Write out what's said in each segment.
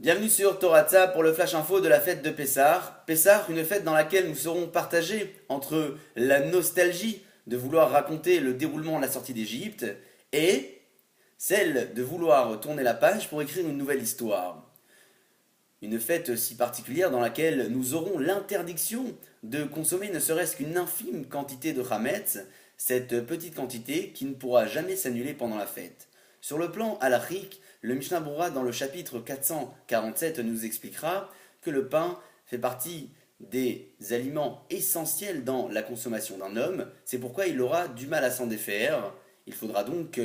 Bienvenue sur Toratza pour le flash info de la fête de Pessah. Pessah, une fête dans laquelle nous serons partagés entre la nostalgie de vouloir raconter le déroulement de la sortie d'Égypte et celle de vouloir tourner la page pour écrire une nouvelle histoire. Une fête si particulière dans laquelle nous aurons l'interdiction de consommer ne serait-ce qu'une infime quantité de Hametz, cette petite quantité qui ne pourra jamais s'annuler pendant la fête. Sur le plan halachique, le Mishnah Berurah dans le chapitre 447 nous expliquera que le pain fait partie des aliments essentiels dans la consommation d'un homme, c'est pourquoi il aura du mal à s'en défaire. Il faudra donc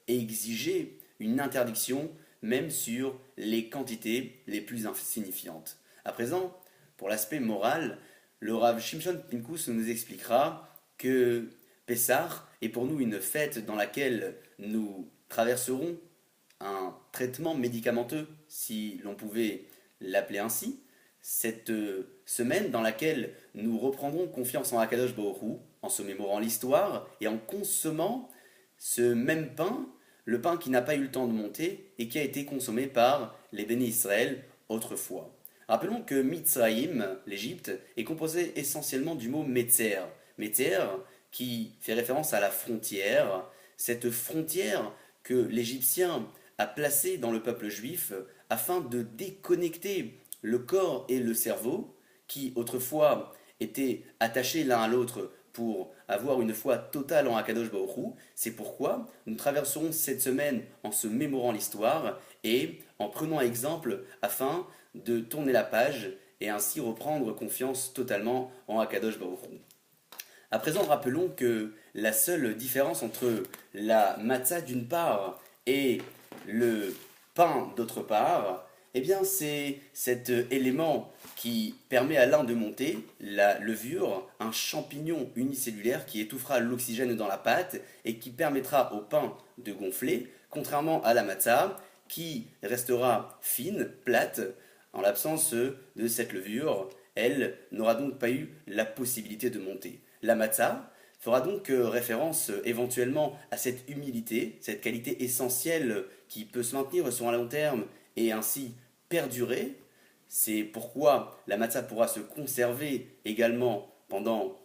exiger une interdiction même sur les quantités les plus insignifiantes. À présent, pour l'aspect moral, le Rav Shimshon Pinkus nous expliquera que Pessah est pour nous une fête dans laquelle nous traverserons un traitement médicamenteux, si l'on pouvait l'appeler ainsi, cette semaine dans laquelle nous reprendrons confiance en Akadosh Baruch Hu, en se mémorant l'histoire et en consommant ce même pain, le pain qui n'a pas eu le temps de monter et qui a été consommé par les bénis Israël autrefois. Rappelons que Mitzraïm, l'Égypte, est composé essentiellement du mot Metzer. Metzer qui fait référence à la frontière, cette frontière que l'Égyptien a placée dans le peuple juif afin de déconnecter le corps et le cerveau, qui autrefois étaient attachés l'un à l'autre pour avoir une foi totale en Akadosh Baruch Hu. C'est pourquoi nous traverserons cette semaine en se mémorant l'histoire et en prenant exemple afin de tourner la page et ainsi reprendre confiance totalement en Akadosh Baruch Hu. À présent, rappelons que la seule différence entre la matzah d'une part et le pain d'autre part, eh bien c'est cet élément qui permet à l'un de monter, la levure, un champignon unicellulaire qui étouffera l'oxygène dans la pâte et qui permettra au pain de gonfler, contrairement à la matzah qui restera fine, plate, en l'absence de cette levure. Elle n'aura donc pas eu la possibilité de monter. La matzah fera donc référence éventuellement à cette humilité, cette qualité essentielle qui peut se maintenir sur un long terme et ainsi perdurer. C'est pourquoi la matzah pourra se conserver également pendant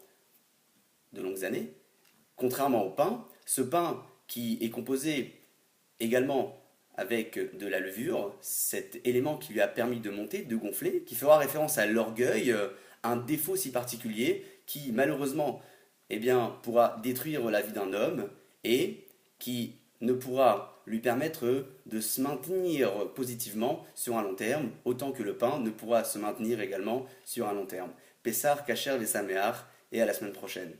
de longues années. Contrairement au pain, ce pain qui est composé également avec de la levure, cet élément qui lui a permis de monter, de gonfler, qui fera référence à l'orgueil, un défaut si particulier qui malheureusement eh bien, pourra détruire la vie d'un homme et qui ne pourra lui permettre de se maintenir positivement sur un long terme, autant que le pain ne pourra se maintenir également sur un long terme. Pessar, Kacher, Vesameach, et à la semaine prochaine.